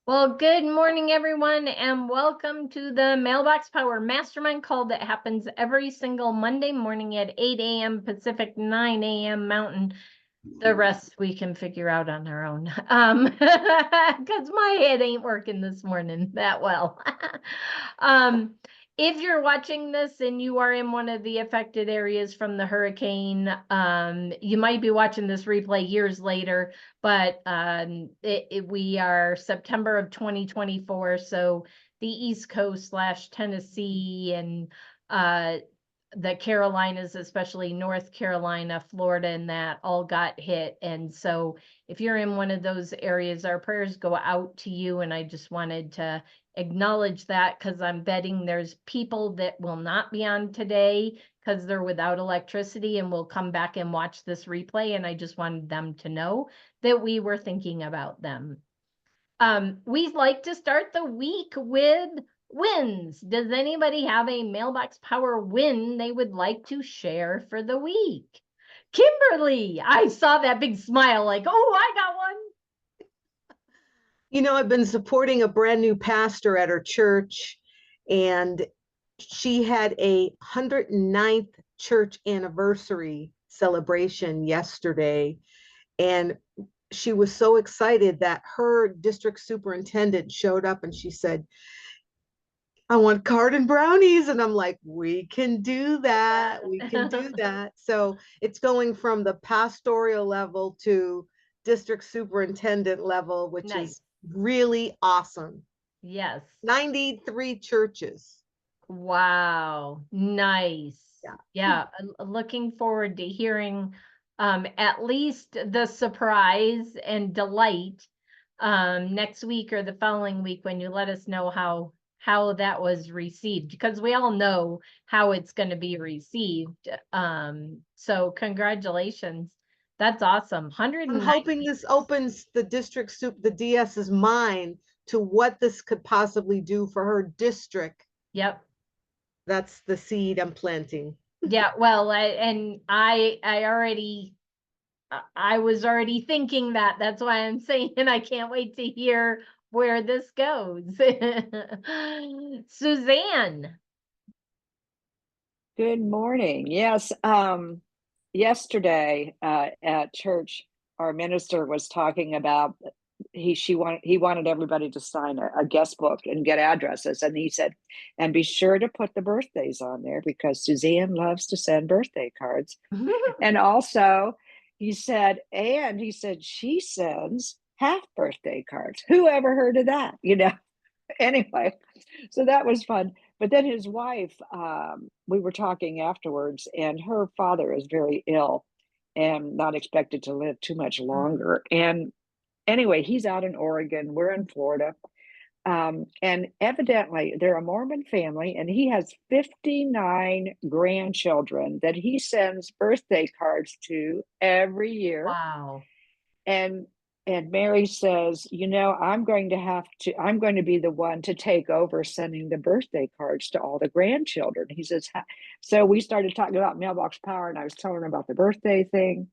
Well, good morning, everyone, and welcome to the Mailbox Power Mastermind Call that happens every single Monday morning at 8 a.m. Pacific, 9 a.m. Mountain. The rest we can figure out on our own, because my head ain't working this morning that well. If you're watching this and you are in one of the affected areas from the hurricane, you might be watching this replay years later, but we are September of 2024, so the East Coast / Tennessee and the Carolinas, especially North Carolina, Florida, and that all got hit. And so if you're in one of those areas, our prayers go out to you. And I just wanted to acknowledge that because I'm betting there's people that will not be on today because they're without electricity and will come back and watch this replay. And I just wanted them to know that we were thinking about them. We'd like to start the week with wins. Does anybody have a Mailbox Power win they would like to share for the week? Kimberly, I saw that big smile like, oh, I got one. You know, I've been supporting a brand new pastor at her church, and she had a 109th church anniversary celebration yesterday. And she was so excited that her district superintendent showed up and she said, I want card and brownies. And I'm like, we can do that. We can do that. So it's going from the pastoral level to district superintendent level, which Nice. is really awesome. Yes. 93 churches. Wow. Nice. Yeah. Yeah. Looking forward to hearing at least the surprise and delight next week or the following week when you let us know how that was received, because we all know how it's going to be received. So congratulations. That's awesome. I'm hoping this opens the the DS's mind to what this could possibly do for her district. Yep. That's the seed I'm planting. Yeah. Well, I was already thinking that. That's why I'm saying I can't wait to hear where this goes. Suzanne. Good morning. Yes, yesterday at church, our minister was talking about he wanted everybody to sign a guest book and get addresses, and he said, and be sure to put the birthdays on there because Suzanne loves to send birthday cards. And also, he said she sends half birthday cards. Who ever heard of that? Anyway, so that was fun. But then his wife, we were talking afterwards, and her father is very ill and not expected to live too much longer. And anyway, he's out in Oregon. We're in Florida. And evidently, they're a Mormon family, and he has 59 grandchildren that he sends birthday cards to every year. Wow. And Mary says, I'm going to be the one to take over sending the birthday cards to all the grandchildren. He says, so we started talking about Mailbox Power, and I was telling her about the birthday thing.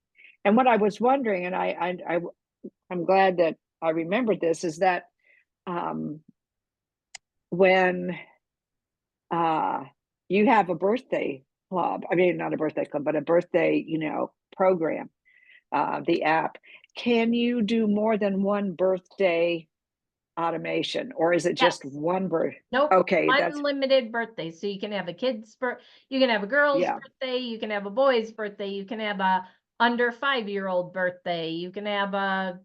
And what I was wondering, and I'm glad that I remembered this, is that when you have a birthday club, I mean, not a birthday club, but a birthday, program, the app, can you do more than one birthday automation, or is it just one birthday? Nope. Okay, unlimited birthday. So you can have a kid's birthday, you can have a girl's birthday, you can have a boy's birthday, you can have a under 5-year-old birthday, you can have a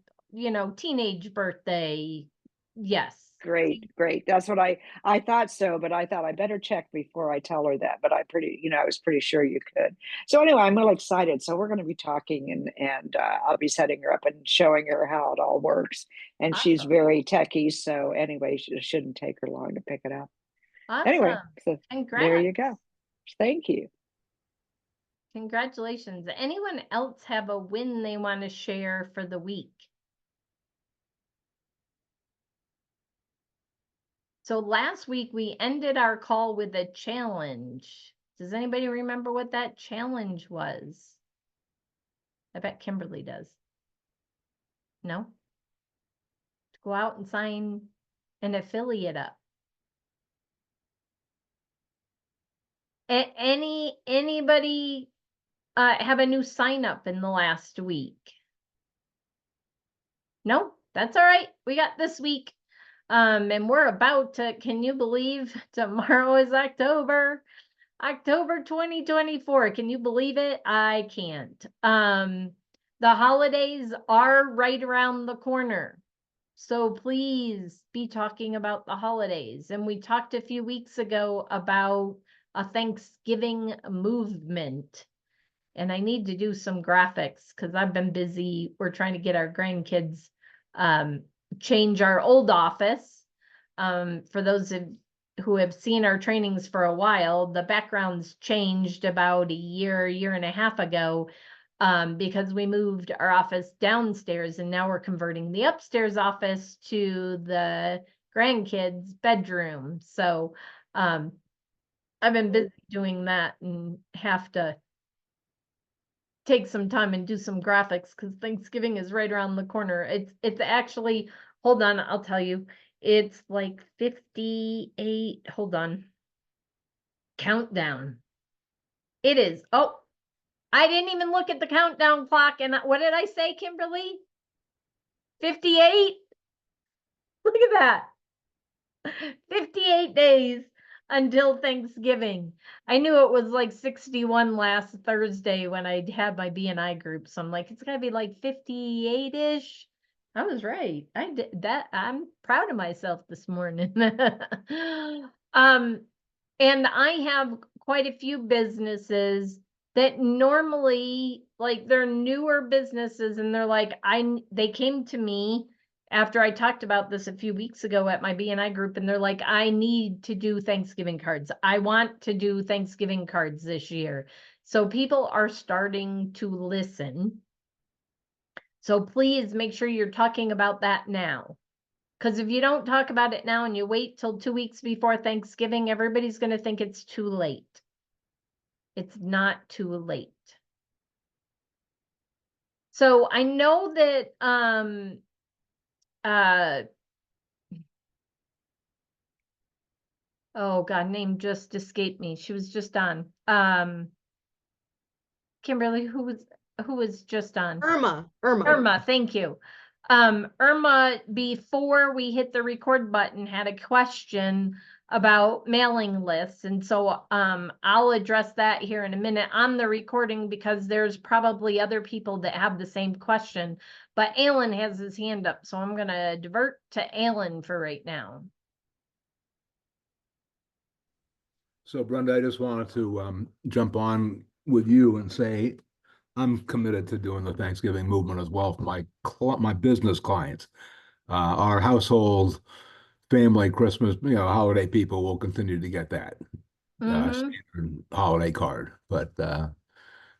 teenage birthday. Yes. Great. That's what I thought so, but I thought I better check before I tell her that. But I was pretty sure you could. So anyway, I'm really excited. So we're going to be talking, and I'll be setting her up and showing her how it all works. And she's very techie, so anyway, it shouldn't take her long to pick it up. Awesome. Anyway, so Congrats. There you go. Thank you. Congratulations. Anyone else have a win they want to share for the week? So last week we ended our call with a challenge. Does anybody remember what that challenge was? I bet Kimberly does. No? To go out and sign an affiliate up. Anybody have a new sign up in the last week? No, that's all right. We got this week. And we're about to, can you believe tomorrow is October 2024. Can you believe it? I can't. The holidays are right around the corner. So please be talking about the holidays. And we talked a few weeks ago about a Thanksgiving movement. And I need to do some graphics because I've been busy. We're trying to get our grandkids change our old office. For those who have seen our trainings for a while, the backgrounds changed about a year and a half ago because we moved our office downstairs, and now we're converting the upstairs office to the grandkids' bedroom. So I've been busy doing that and have to take some time and do some graphics because Thanksgiving is right around the corner. It's actually, hold on, I'll tell you. It's like 58, hold on. Countdown. It is. Oh, I didn't even look at the countdown clock. And what did I say, Kimberly? 58? Look at that. 58 days until Thanksgiving. I knew it was like 61 last Thursday when I had my BNI group. So I'm like, it's gotta be like 58-ish. I was right. I did that. I'm proud of myself this morning. And I have quite a few businesses that normally, like, they're newer businesses and they're like, they came to me after I talked about this a few weeks ago at my BNI group, and they're like, I need to do Thanksgiving cards. I want to do Thanksgiving cards this year. So people are starting to listen. So please make sure you're talking about that now. Because if you don't talk about it now and you wait till 2 weeks before Thanksgiving, everybody's going to think it's too late. It's not too late. So I know that oh God, name just escaped me. She was just on. Kimberly, who was just on? Irma, thank you. Irma, before we hit the record button, had a question about mailing lists. And so I'll address that here in a minute on the recording because there's probably other people that have the same question. But Alan has his hand up, so I'm going to divert to Alan for right now. So Brenda, I just wanted to jump on with you and say I'm committed to doing the Thanksgiving movement as well for my business clients. Our household, family, Christmas, holiday people will continue to get that standard holiday card. But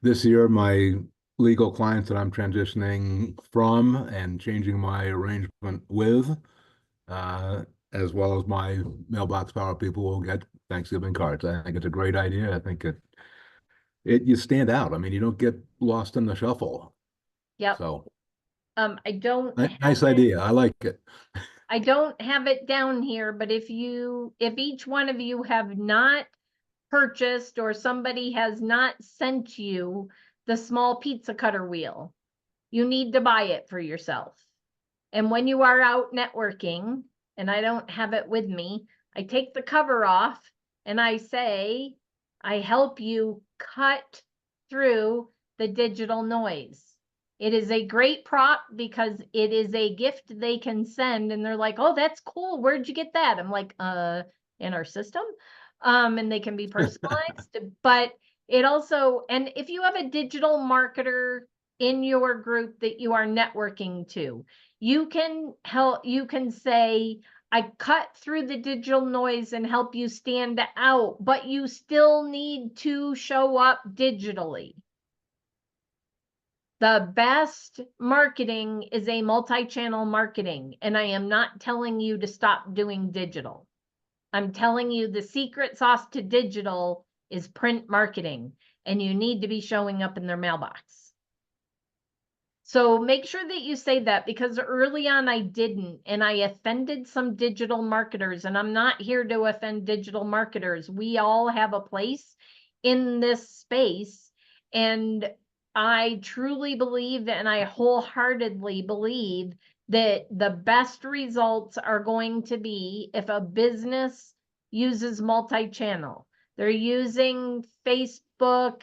this year, my legal clients that I'm transitioning from and changing my arrangement with, as well as my Mailbox Power people will get Thanksgiving cards. I think it's a great idea. I think you stand out. I mean, you don't get lost in the shuffle. Yep. So I don't nice idea. I like it. I don't have it down here, but if each one of you have not purchased or somebody has not sent you the small pizza cutter wheel, you need to buy it for yourself. And when you are out networking, and I don't have it with me, I take the cover off and I say, I help you cut through the digital noise. It is a great prop because it is a gift they can send and they're like, oh, that's cool. Where'd you get that? I'm like, in our system. And they can be personalized, but it also, and if you have a digital marketer in your group that you are networking to, you can say, I cut through the digital noise and help you stand out, but you still need to show up digitally. The best marketing is a multi-channel marketing, and I am not telling you to stop doing digital. I'm telling you the secret sauce to digital is print marketing, and you need to be showing up in their mailbox. So make sure that you say that, because early on I didn't, and I offended some digital marketers, and I'm not here to offend digital marketers. We all have a place in this space, and I truly believe, and I wholeheartedly believe, that the best results are going to be if a business uses multi-channel. They're using Facebook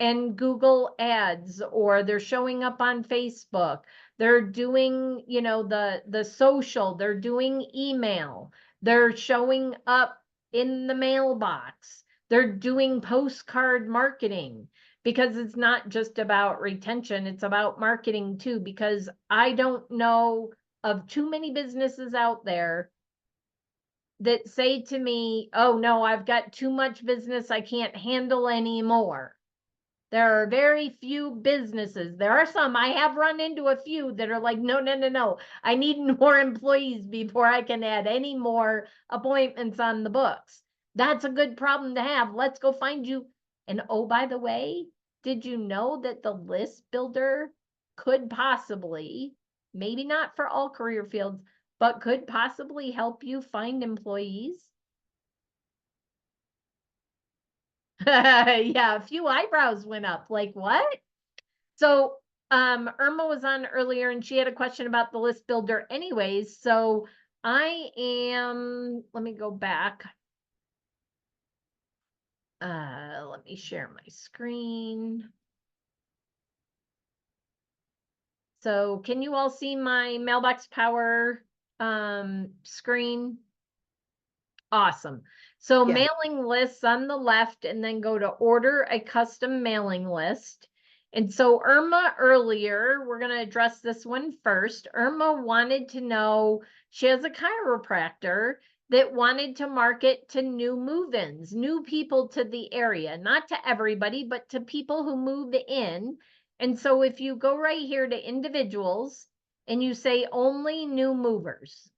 and Google ads, or they're showing up on Facebook. They're doing, you know, the social, they're doing email, they're showing up in the mailbox, they're doing postcard marketing, because it's not just about retention, it's about marketing too, because I don't know of too many businesses out there that say to me, oh no, I've got too much business, I can't handle anymore. There are very few businesses. There are some, I have run into a few that are like, no, no, no, no. I need more employees before I can add any more appointments on the books. That's a good problem to have. Let's go find you. And oh, by the way, did you know that the list builder could possibly, maybe not for all career fields, but could possibly help you find employees? Yeah, a few eyebrows went up. Like, what? So Irma was on earlier and she had a question about the list builder anyways. So let me go back. Let me share my screen. So can you all see my Mailbox Power screen? Awesome. So Yeah. mailing lists on the left, and then go to order a custom mailing list. And so Irma earlier, we're going to address this one first. Irma wanted to know, she has a chiropractor that wanted to market to new move-ins, new people to the area, not to everybody, but to people who move in. And so if you go right here to individuals and you say only new movers,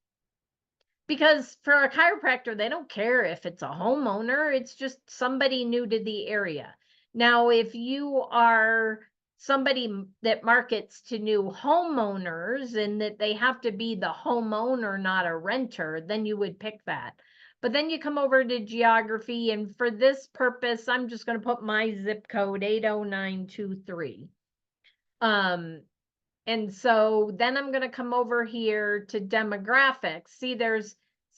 because for a chiropractor, they don't care if it's a homeowner, it's just somebody new to the area. Now, if you are somebody that markets to new homeowners and that they have to be the homeowner, not a renter, then you would pick that. But then you come over to geography, and for this purpose, I'm just going to put my zip code 80923. And so then I'm going to come over here to demographics. See, there's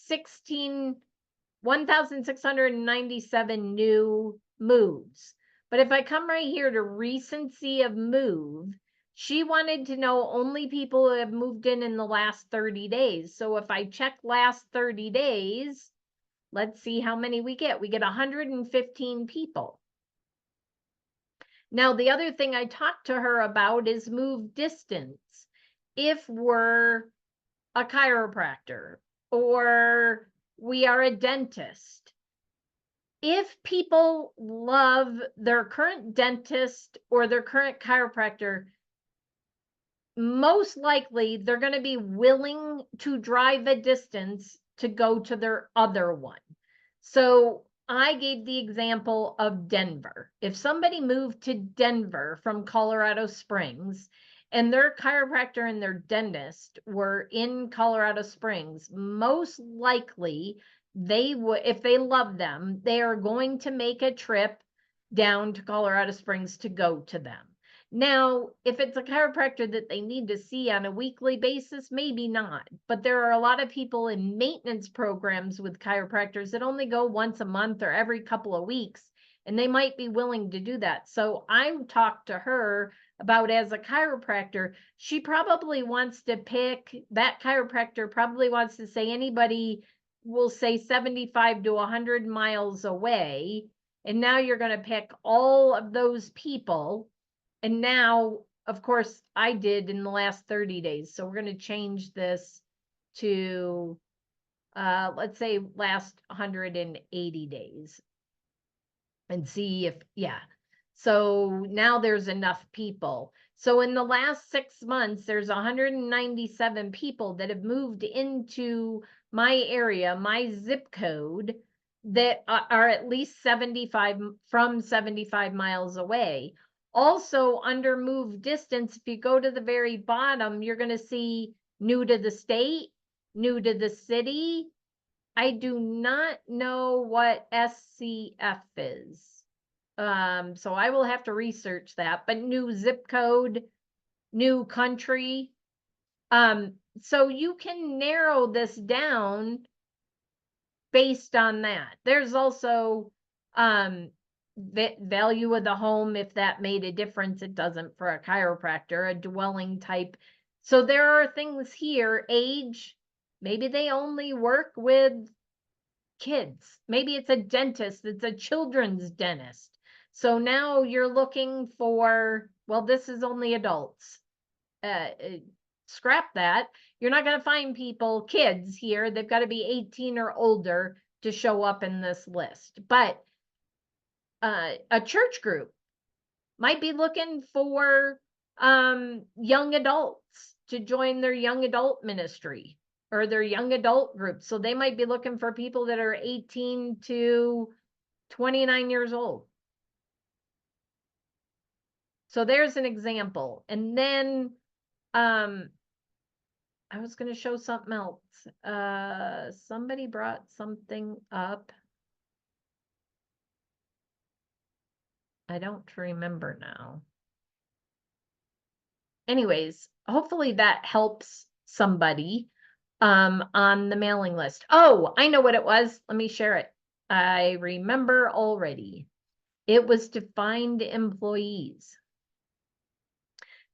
1,697 new moves. But if I come right here to recency of move, she wanted to know only people who have moved in the last 30 days. So if I check last 30 days, let's see how many we get. We get 115 people. Now, the other thing I talked to her about is move distance. If we're a chiropractor or we are a dentist, if people love their current dentist or their current chiropractor, most likely they're going to be willing to drive a distance to go to their other one. So I gave the example of Denver. If somebody moved to Denver from Colorado Springs and their chiropractor and their dentist were in Colorado Springs, most likely they would, if they love them, they are going to make a trip down to Colorado Springs to go to them. Now, if it's a chiropractor that they need to see on a weekly basis, maybe not. But there are a lot of people in maintenance programs with chiropractors that only go once a month or every couple of weeks, and they might be willing to do that. So I talked to her about, as a chiropractor, she probably wants to pick, that chiropractor probably wants to say anybody will say 75 to 100 miles away. And now you're going to pick all of those people. And now, of course, I did in the last 30 days. So we're going to change this to, let's say, last 180 days. And see if, yeah. So now there's enough people. So in the last 6 months, there's 197 people that have moved into my area, my zip code, that are at least 75 miles away. Also, under move distance, if you go to the very bottom, you're going to see new to the state, new to the city. I do not know what SCF is. So I will have to research that, but new zip code, new country. So you can narrow this down based on that. There's also value of the home, if that made a difference. It doesn't for a chiropractor, a dwelling type. So there are things here, age, maybe they only work with kids. Maybe it's a dentist, it's a children's dentist. So now you're looking for, well, this is only adults. Scrap that. You're not going to find people, kids here. They've got to be 18 or older to show up in this list. But a church group might be looking for young adults to join their young adult ministry or their young adult group. So they might be looking for people that are 18 to 29 years old. So there's an example. And then I was going to show something else. Somebody brought something up. I don't remember now. Anyways, hopefully that helps somebody on the mailing list. Oh, I know what it was. Let me share it. I remember already. It was to find employees.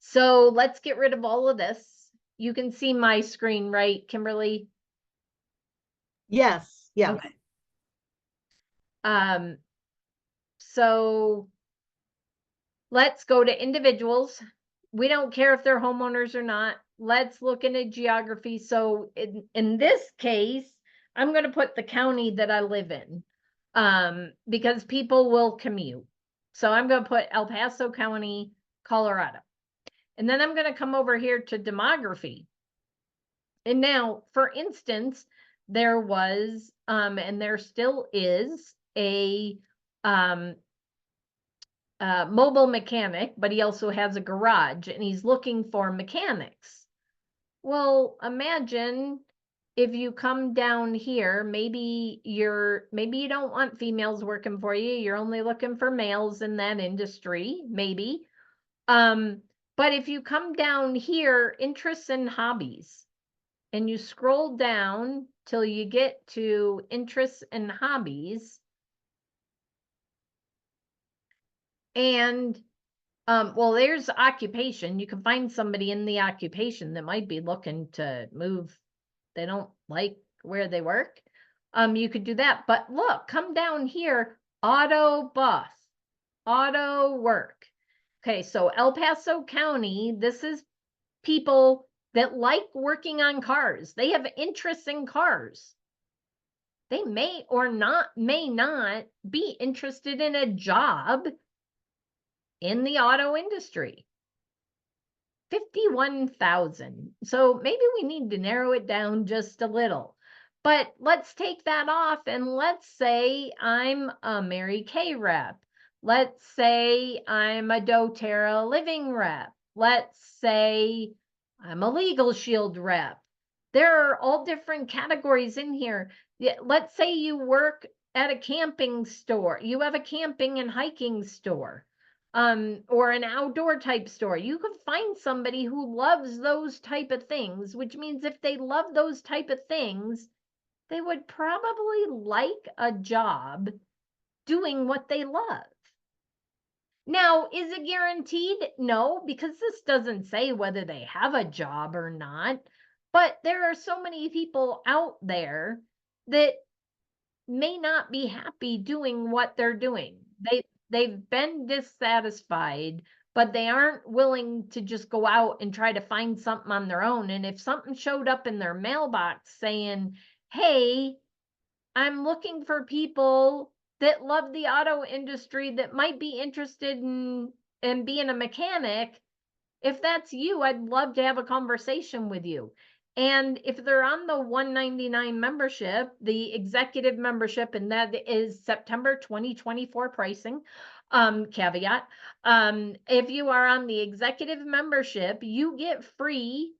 So let's get rid of all of this. You can see my screen, right, Kimberly? Yes, yes. Okay. So let's go to individuals. We don't care if they're homeowners or not. Let's look into geography. So in this case, I'm going to put the county that I live in because people will commute. So I'm going to put El Paso County, Colorado. And then I'm going to come over here to demography. And now, for instance, there was, and there still is, a mobile mechanic, but he also has a garage and he's looking for mechanics. Well, imagine if you come down here, maybe you don't want females working for you. You're only looking for males in that industry, maybe. But if you come down here, interests and hobbies, and you scroll down till you get to interests and hobbies, and well, there's occupation. You can find somebody in the occupation that might be looking to move. They don't like where they work. You could do that. But look, come down here, auto bus, auto work. Okay, so El Paso County, this is people that like working on cars. They have interests in cars. They may not be interested in a job in the auto industry. 51,000. So maybe we need to narrow it down just a little. But let's take that off and let's say I'm a Mary Kay rep. Let's say I'm a doTERRA living rep. Let's say I'm a Legal Shield rep. There are all different categories in here. Let's say you work at a camping store. You have a camping and hiking store. Or an outdoor type store. You could find somebody who loves those type of things, which means if they love those type of things, they would probably like a job doing what they love. Now, is it guaranteed? No, because this doesn't say whether they have a job or not, but there are so many people out there that may not be happy doing what they're doing. They've been dissatisfied, but they aren't willing to just go out and try to find something on their own. And if something showed up in their mailbox saying, hey, I'm looking for people that love the auto industry that might be interested in being a mechanic, if that's you, I'd love to have a conversation with you. And if they're on the $199 membership, the executive membership, and that is September 2024 pricing, caveat. If you are on the executive membership, you get free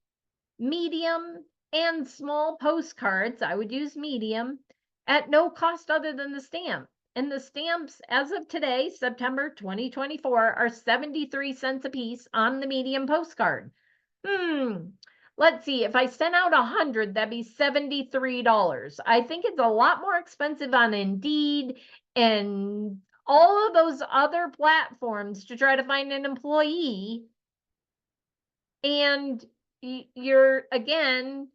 medium and small postcards. I would use medium at no cost other than the stamp. And the stamps, as of today, September 2024, are 73 cents a piece on the medium postcard. Let's see, if I sent out 100, that'd be $73. I think it's a lot more expensive on Indeed and all of those other platforms to try to find an employee. And you're, again,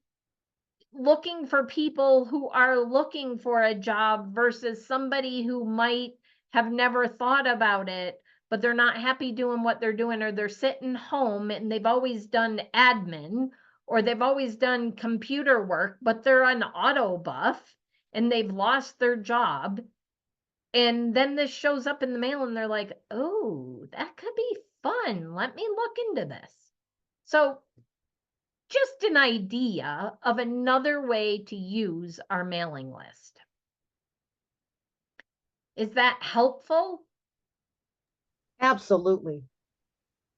looking for people who are looking for a job versus somebody who might have never thought about it, but they're not happy doing what they're doing, or they're sitting home and they've always done admin, or they've always done computer work, but they're an auto buff and they've lost their job. And then this shows up in the mail and they're like, oh, that could be fun. Let me look into this. So just an idea of another way to use our mailing list. Is that helpful? Absolutely.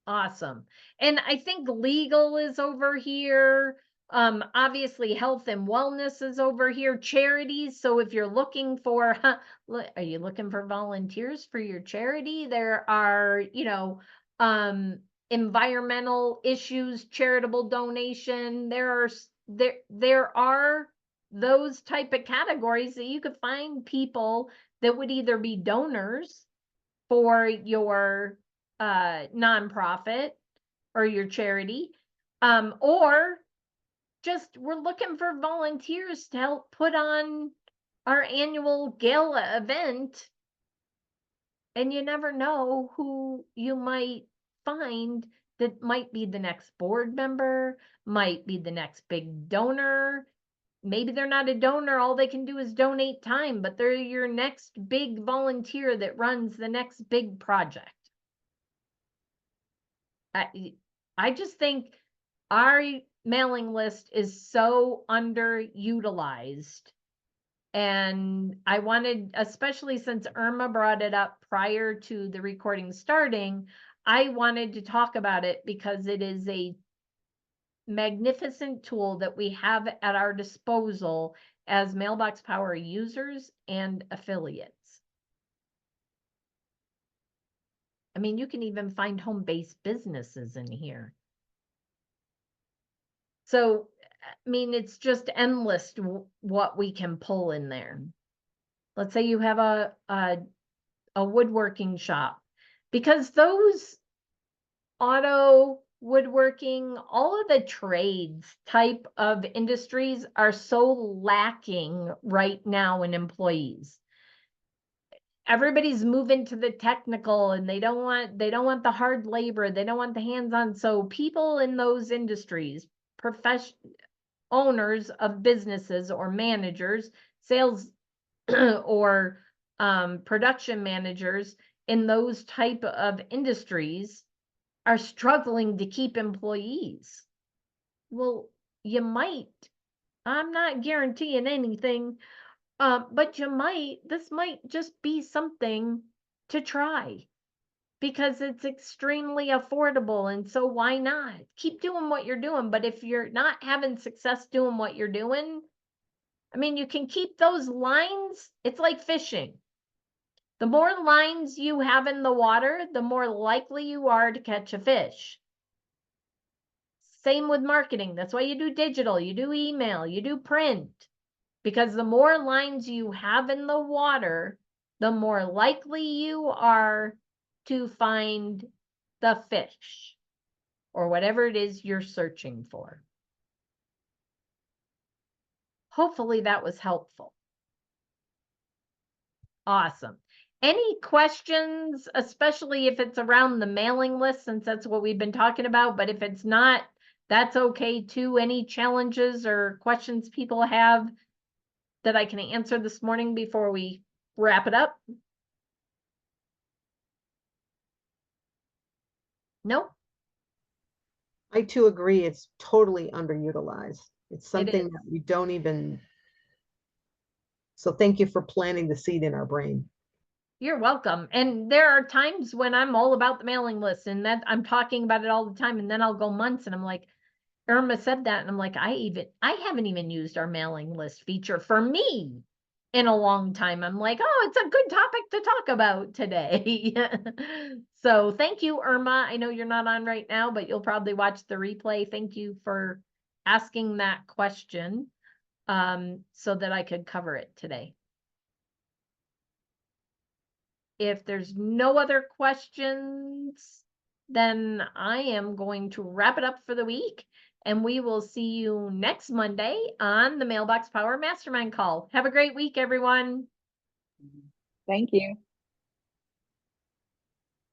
Awesome. And I think legal is over here. Obviously health and wellness is over here. Charities. So if you're looking for, are you looking for volunteers for your charity? There are, environmental issues, charitable donation. There are those type of categories that you could find people that would either be donors for your nonprofit or your charity, or just we're looking for volunteers to help put on our annual gala event. And you never know who you might find that might be the next board member, might be the next big donor. Maybe they're not a donor, all they can do is donate time, but they're your next big volunteer that runs the next big project. I just think our mailing list is so underutilized. And I wanted, especially since Irma brought it up prior to the recording starting, I wanted to talk about it because it is a magnificent tool that we have at our disposal as Mailbox Power users and affiliates. I mean, you can even find home-based businesses in here. So, I mean, it's just endless what we can pull in there. Let's say you have a woodworking shop, because those auto, woodworking, all of the trades type of industries are so lacking right now in employees. Everybody's moving to the technical, and they don't want the hard labor, they don't want the hands-on. So people in those industries, owners of businesses or managers, sales or production managers in those type of industries are struggling to keep employees. Well, you might, I'm not guaranteeing anything, but this might just be something to try, because it's extremely affordable. And so why not keep doing what you're doing? But if you're not having success doing what you're doing, I mean, you can keep those lines. It's like fishing. The more lines you have in the water, the more likely you are to catch a fish. Same with marketing. That's why you do digital, you do email, you do print, because the more lines you have in the water, the more likely you are to find the fish or whatever it is you're searching for. Hopefully that was helpful. Awesome. Any questions, especially if it's around the mailing list, since that's what we've been talking about, but if it's not, that's okay too. Any challenges or questions people have that I can answer this morning before we wrap it up? Nope. I too agree. It's totally underutilized. It's something is. that we don't even. So thank you for planting the seed in our brain. You're welcome. And there are times when I'm all about the mailing list and that I'm talking about it all the time. And then I'll go months and I'm like, Irma said that. And I'm like, I haven't even used our mailing list feature for me in a long time. I'm like, oh, it's a good topic to talk about today. So thank you, Irma. I know you're not on right now, but you'll probably watch the replay. Thank you for asking that question, so that I could cover it today. If there's no other questions, then I am going to wrap it up for the week. And we will see you next Monday on the Mailbox Power Mastermind Call. Have a great week, everyone. Thank you.